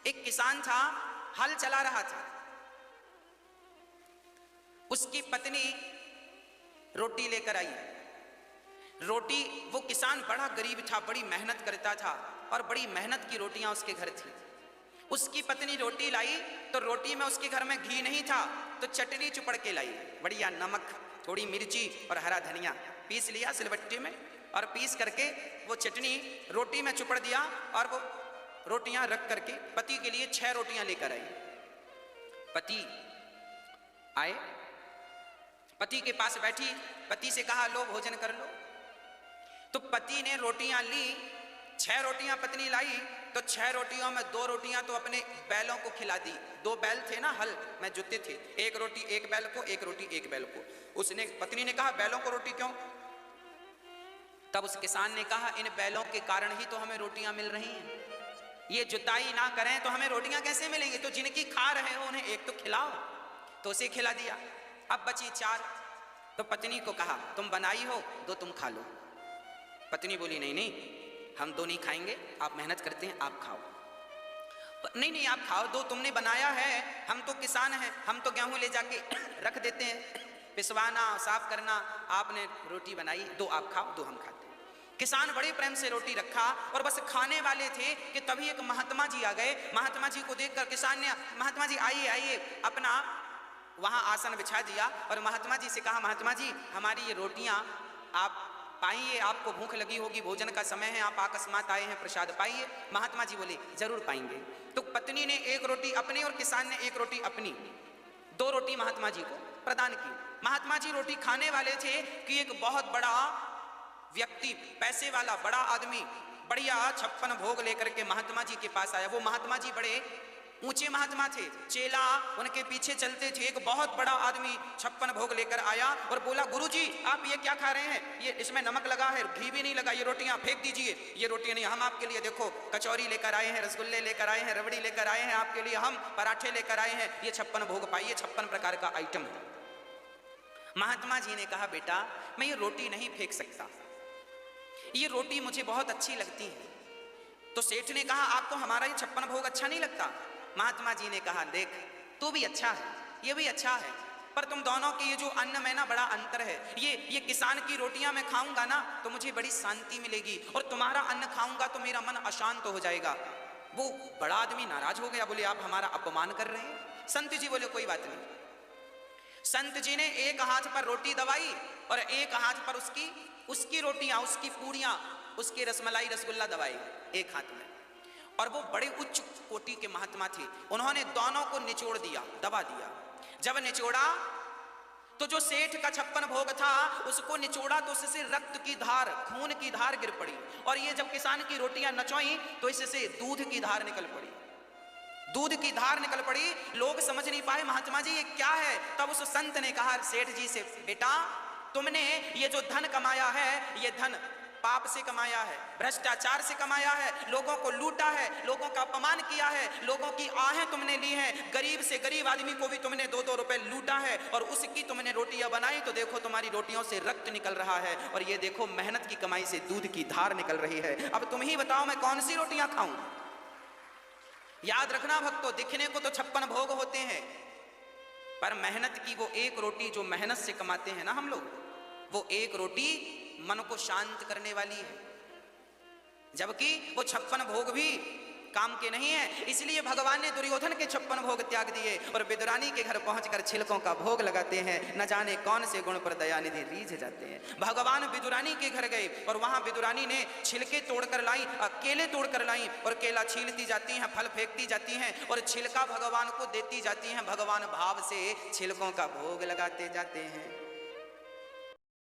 एक किसान था, हल चला रहा था। उसकी पत्नी रोटी लेकर आई। रोटी, वो किसान बड़ा गरीब था, बड़ी मेहनत करता था और बड़ी मेहनत की रोटियां उसके घर थी। उसकी पत्नी रोटी लाई तो रोटी में उसके घर में घी नहीं था, तो चटनी चुपड़ के लाई। बढ़िया नमक, थोड़ी मिर्ची और हरा धनिया पीस लिया सिलबट्टे में, और पीस करके वो चटनी रोटी में चुपड़ दिया और वो रोटियां रख करके पति के लिए 6 रोटियां लेकर आई। पति आए, पति के पास बैठी, पति से कहा लो भोजन कर लो। तो पति ने रोटियां ली, 6 रोटियां पत्नी लाई, तो 6 रोटियों में 2 रोटियां तो अपने बैलों को खिला दी। 2 बैल थे ना, हल में जुते थे, 1 रोटी 1 बैल को, 1 रोटी 1 बैल को। उसने, पत्नी ने कहा बैलों को रोटी क्यों? तब उस किसान ने कहा इन बैलों के कारण ही तो हमें रोटियां मिल रही हैं। ये जुताई ना करें तो हमें रोटियां कैसे मिलेंगी? तो जिनकी खा रहे हो उन्हें एक तो खिलाओ। तो उसे खिला दिया। अब बची 4। तो पत्नी को कहा तुम बनाई हो, 2 तुम खा लो। पत्नी बोली नहीं नहीं, हम 2 नहीं खाएंगे, आप मेहनत करते हैं, आप खाओ। नहीं नहीं आप खाओ, 2 तुमने बनाया है, हम तो किसान हैं, हम तो गेहूं ले जाके रख देते हैं, पिसवाना साफ करना, आपने रोटी बनाई, 2 आप खाओ, 2 हम खाते हैं। किसान बड़े प्रेम से रोटी रखा और बस खाने वाले थे कि तभी एक महात्मा जी आ गए। महात्मा जी को देखकर किसान ने, महात्मा जी आइए आइए, अपना वहां आसन बिछा दिया और महात्मा जी से कहा महात्मा जी हमारी ये रोटियां आप पाइए, आपको भूख लगी होगी, भोजन का समय है, आप अकस्मात आए हैं, प्रसाद पाइए। महात्मा जी बोले जरूर पाएंगे। तो पत्नी ने 1 रोटी अपनी और किसान ने 1 रोटी अपनी, 2 रोटी महात्मा जी को प्रदान की। महात्मा जी रोटी खाने वाले थे कि एक बहुत बड़ा व्यक्ति, पैसे वाला बड़ा आदमी, बढ़िया 56 भोग लेकर के महात्मा जी के पास आया। वो महात्मा जी बड़े ऊंचे महात्मा थे, चेला उनके पीछे चलते थे। एक बहुत बड़ा आदमी 56 भोग लेकर आया और बोला गुरुजी आप ये क्या खा रहे हैं? ये इसमें नमक लगा है, घी भी नहीं लगा, ये रोटियां फेंक दीजिए। ये रोटियां नहीं, हम आपके लिए देखो कचौरी लेकर आए हैं, रसगुल्ले लेकर आए हैं, रबड़ी लेकर आए हैं, आपके लिए हम पराठे लेकर आए हैं, ये 56 भोग पाइए, 56 प्रकार का आइटम है। महात्मा जी ने कहा बेटा मैं ये रोटी नहीं फेंक सकता, ये रोटी मुझे बहुत अच्छी लगती है। तो सेठ ने कहा आपको हमारा ये 56 भोग अच्छा नहीं लगता? महात्मा जी ने कहा देख तू भी अच्छा है, ये भी अच्छा है, पर तुम दोनों के ये जो अन्न में ना बड़ा अंतर है। ये किसान की रोटियां मैं खाऊंगा ना तो मुझे बड़ी शांति मिलेगी, और तुम्हारा अन्न खाऊंगा तो मेरा मन अशांत हो जाएगा। वो बड़ा आदमी नाराज हो गया, बोले आप हमारा अपमान कर रहे हैं। संत जी बोले कोई बात नहीं। संत जी ने एक हाथ पर रोटी दबाई और एक हाथ पर उसकी रोटियां, उसकी पूड़ियां, उसके रसमलाई रसगुल्ला दबाई एक हाथ में। और वो बड़े उच्च कोटि के महात्मा थे, उन्होंने दोनों को निचोड़ दिया, दबा दिया। जब निचोड़ा तो जो सेठ का 56 भोग था उसको निचोड़ा तो उससे रक्त की धार, खून की धार गिर पड़ी। और ये जब किसान की रोटियां नचोई तो इससे दूध की धार निकल पड़ी, दूध की धार निकल पड़ी। लोग समझ नहीं पाए महात्मा जी ये क्या है। तब उस संत ने कहा सेठ जी से बेटा तुमने ये जो धन कमाया है, ये धन पाप से कमाया है, भ्रष्टाचार से कमाया है, लोगों को लूटा है, लोगों का अपमान किया है, लोगों की आहें तुमने ली हैं, गरीब से गरीब आदमी को भी तुमने 2-2 रुपए लूटा है, और उसकी तुमने रोटियां बनाई तो देखो तुम्हारी रोटियों से रक्त निकल रहा है, और ये देखो मेहनत की कमाई से दूध की धार निकल रही है। अब तुम ही बताओ मैं कौन सी रोटियां खाऊं? याद रखना भक्तों, दिखने को तो 56 भोग होते हैं, पर मेहनत की वो एक रोटी जो मेहनत से कमाते हैं ना हम लोग, वो एक रोटी मन को शांत करने वाली है, जबकि वो 56 भोग भी काम के नहीं है। इसलिए भगवान ने दुर्योधन के 56 भोग त्याग दिए और विदुरानी के घर पहुंचकर छिलकों का भोग लगाते हैं। न जाने कौन से गुण पर दयानिधि रीझ जाते हैं। भगवान विदुरानी के घर गए और वहां विदुरानी ने छिलके तोड़कर लाई, केले तोड़कर लाई, और केला छीलती जाती हैं, फल फेंकती जाती हैं और छिलका भगवान को देती जाती हैं। भगवान भाव से छिलकों का भोग लगाते जाते हैं।